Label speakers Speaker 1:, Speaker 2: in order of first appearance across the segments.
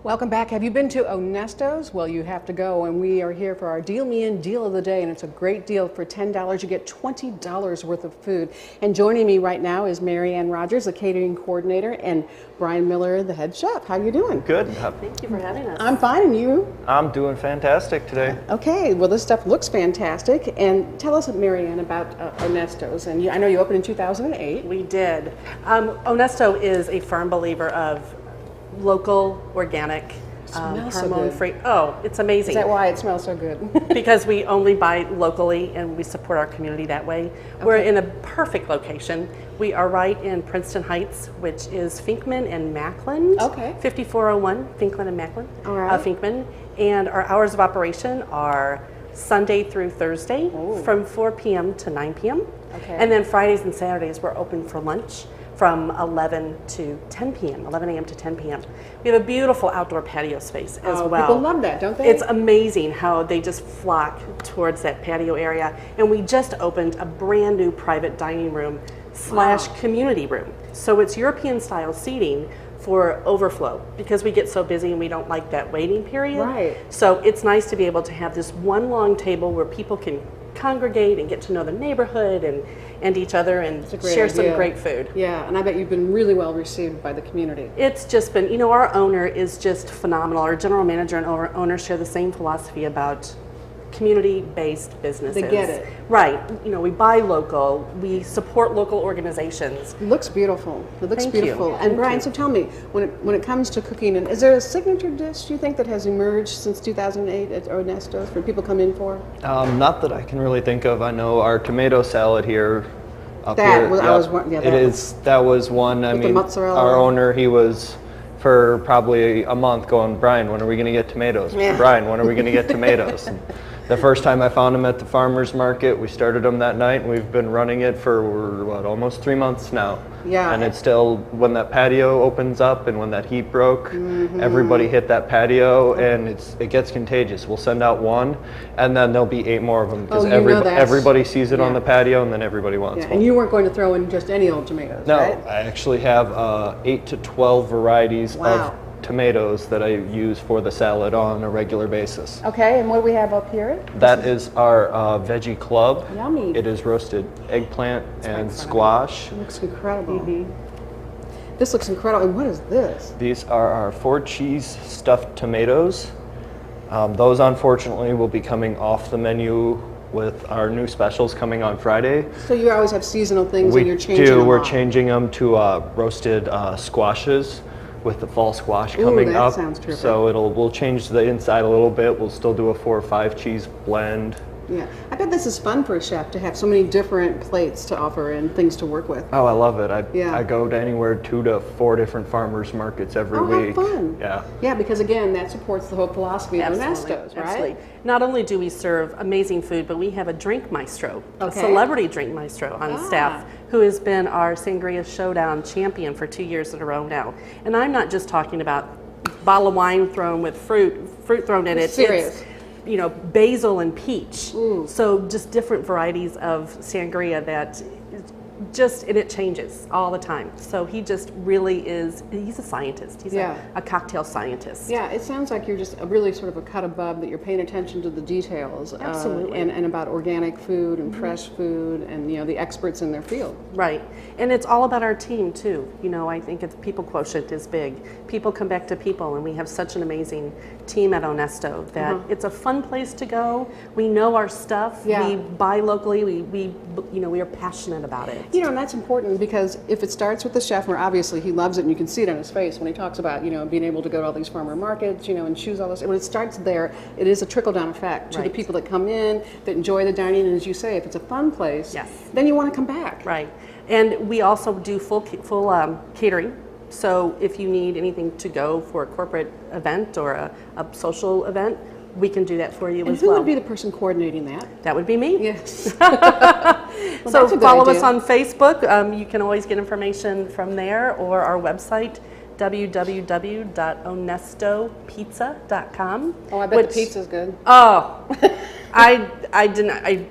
Speaker 1: Welcome back. Have you been to Onesto's? Well, you have to go, and we are here for our Deal Me In Deal of the Day, and it's a great deal. For $10, you get $20 worth of food. And joining me right now is Mary Ann Rogers, the catering coordinator, and Brian Miller, the head chef. How you doing?
Speaker 2: Good.
Speaker 3: Thank you for having us.
Speaker 1: I'm fine, and you?
Speaker 2: I'm doing fantastic today.
Speaker 1: Okay, well, this stuff looks fantastic. And tell us, Mary Ann, about Onesto's. And I know you opened in 2008.
Speaker 3: We did. Onesto is a firm believer of local, organic, hormone-free. Oh, it's amazing.
Speaker 1: Is that why it smells so good?
Speaker 3: Because we only buy locally and we support our community that way. Okay. We're in a perfect location. We are right in Princeton Heights, which is Finkman and Macklin.
Speaker 1: Okay.
Speaker 3: 5401 Finkman and Macklin.
Speaker 1: All right.
Speaker 3: Finkman. And our hours of operation are Sunday through Thursday from 4 p.m. to 9 p.m.
Speaker 1: Okay.
Speaker 3: And then Fridays and Saturdays we're open for lunch from 11 to 10 p.m., 11 a.m. to 10 p.m. We have a beautiful outdoor patio space as well.
Speaker 1: People love that, don't they?
Speaker 3: It's amazing how they just flock towards that patio area. And we just opened a brand new private dining room / community room. So it's European style seating for overflow because we get so busy and we don't like that waiting period.
Speaker 1: Right.
Speaker 3: So it's nice to be able to have this one long table where people can congregate and get to know the neighborhood and each other and share some great food.
Speaker 1: Yeah, and I bet you've been really well received by the community.
Speaker 3: It's just been, our owner is just phenomenal. Our general manager and owner share the same philosophy about community-based businesses.
Speaker 1: They get it.
Speaker 3: Right. We buy local, we support local organizations.
Speaker 1: It looks beautiful. It looks
Speaker 3: Thank
Speaker 1: beautiful.
Speaker 3: you.
Speaker 1: And Brian, so tell me, when it comes to cooking, and is there a signature dish you think that has emerged since 2008 at Onesto's for people come in for?
Speaker 2: Not that I can really think of. I know our tomato salad here up
Speaker 1: That
Speaker 2: here.
Speaker 1: was, I was one. Yeah,
Speaker 2: That was one. I
Speaker 1: With the
Speaker 2: mean,
Speaker 1: mozzarella.
Speaker 2: our owner, he was for probably a month going, Brian, when are we going to get tomatoes?
Speaker 1: Yeah.
Speaker 2: Brian, when are we going to get tomatoes? And the first time I found him at the farmer's market, we started him that night, and we've been running it for, almost 3 months now.
Speaker 1: Yeah.
Speaker 2: And it's still, when that patio opens up and when that heat broke, everybody hit that patio, and it gets contagious. We'll send out one, and then there'll be 8 more of them, because everybody sees it on the patio, and then everybody wants one.
Speaker 1: And you weren't going to throw in just any old tomatoes,
Speaker 2: No,
Speaker 1: right?
Speaker 2: I actually have 8 to 12 varieties of tomatoes that I use for the salad on a regular basis.
Speaker 1: Okay, and what do we have up here?
Speaker 2: That is our veggie club.
Speaker 1: Yummy.
Speaker 2: It is roasted eggplant and squash.
Speaker 1: It looks incredible. This looks incredible. And what is this?
Speaker 2: These are our 4 cheese stuffed tomatoes. Those unfortunately will be coming off the menu with our new specials coming on Friday.
Speaker 1: So you always have seasonal things and you're changing them
Speaker 2: We're
Speaker 1: up.
Speaker 2: changing them to roasted squashes with the fall squash coming
Speaker 1: that
Speaker 2: up.
Speaker 1: sounds terrific.
Speaker 2: So we'll change the inside a little bit. We'll still do a 4 or 5 cheese blend.
Speaker 1: Yeah, I bet this is fun for a chef to have so many different plates to offer and things to work with.
Speaker 2: Oh, I love it. I go to anywhere 2 to 4 different farmers markets every week.
Speaker 1: How fun.
Speaker 2: Yeah.
Speaker 1: Yeah, because again, that supports the whole philosophy of Onesto's, right?
Speaker 3: Absolutely. Not only do we serve amazing food, but we have a drink maestro, a
Speaker 1: Okay.
Speaker 3: celebrity drink maestro on staff, who has been our Sangria Showdown champion for 2 years in a row now. And I'm not just talking about bottle of wine thrown with fruit thrown in it.
Speaker 1: Serious.
Speaker 3: It's, basil and peach.
Speaker 1: Ooh.
Speaker 3: So just different varieties of sangria that and it changes all the time. So he just really he's a scientist. He's a cocktail scientist.
Speaker 1: Yeah, it sounds like you're just really sort of a cut above, that you're paying attention to the details.
Speaker 3: Absolutely.
Speaker 1: And about organic food and fresh food and, the experts in their field.
Speaker 3: Right. And it's all about our team too. I think its people quotient is big. People come back to people, and we have such an amazing team at Onesto that it's a fun place to go. We know our stuff.
Speaker 1: Yeah.
Speaker 3: We buy locally. We are passionate about it.
Speaker 1: And that's important, because if it starts with the chef, where obviously he loves it, and you can see it on his face when he talks about, being able to go to all these farmer markets, and choose all this. When it starts there, it is a trickle-down effect to the people that come in, that enjoy the dining, and as you say, if it's a fun place, then you want to come back.
Speaker 3: Right. And we also do full catering. So if you need anything to go for a corporate event or a social event, we can do that for you as well.
Speaker 1: And who would be the person coordinating that?
Speaker 3: That would be me.
Speaker 1: Yes.
Speaker 3: So follow us on Facebook. You can always get information from there, or our website, www.onestopizza.com.
Speaker 1: Oh, I bet the pizza's good.
Speaker 3: Oh, I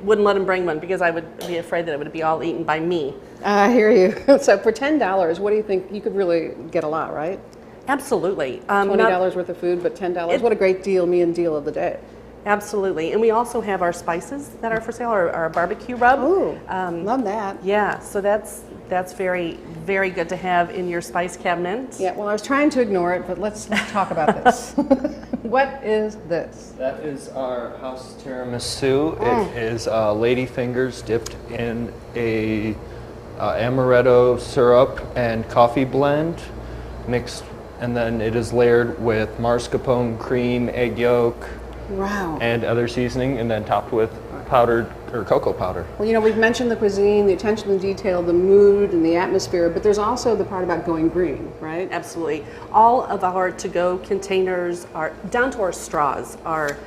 Speaker 3: wouldn't let him bring one, because I would be afraid that it would be all eaten by me.
Speaker 1: I hear you. So for $10, what do you think? You could really get a lot, right?
Speaker 3: Absolutely.
Speaker 1: $20 worth of food, but $10. What a great deal, deal of the day.
Speaker 3: Absolutely. And we also have our spices that are for sale, our barbecue rub.
Speaker 1: Ooh, love that.
Speaker 3: Yeah, so that's very, very good to have in your spice cabinet.
Speaker 1: Yeah, well, I was trying to ignore it, but let's talk about this. What is this?
Speaker 2: That is our house tiramisu. It is lady fingers dipped in a amaretto syrup and coffee blend mixed, and then it is layered with mascarpone cream, egg yolk,
Speaker 1: Wow.
Speaker 2: and other seasoning, and then topped with powdered or cocoa powder.
Speaker 1: Well, we've mentioned the cuisine, the attention to detail, the mood, and the atmosphere, but there's also the part about going green, right?
Speaker 3: Absolutely. All of our to-go containers are, down to our straws, are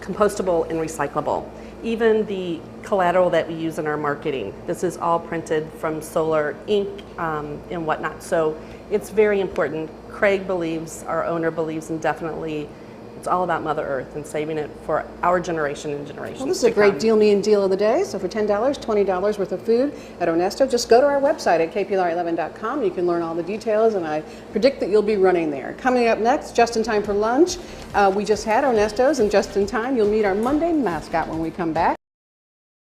Speaker 3: compostable and recyclable. Even the collateral that we use in our marketing, this is all printed from solar ink and whatnot. So it's very important. Craig believes, our owner believes, and definitely it's all about Mother Earth and saving it for our generation and generations.
Speaker 1: Well, this is a great deal, deal of the day. So for $10, $20 worth of food at Onesto, just go to our website at kplar11.com. You can learn all the details, and I predict that you'll be running there. Coming up next, just in time for lunch, we just had Onesto's, and just in time, you'll meet our Monday mascot when we come back.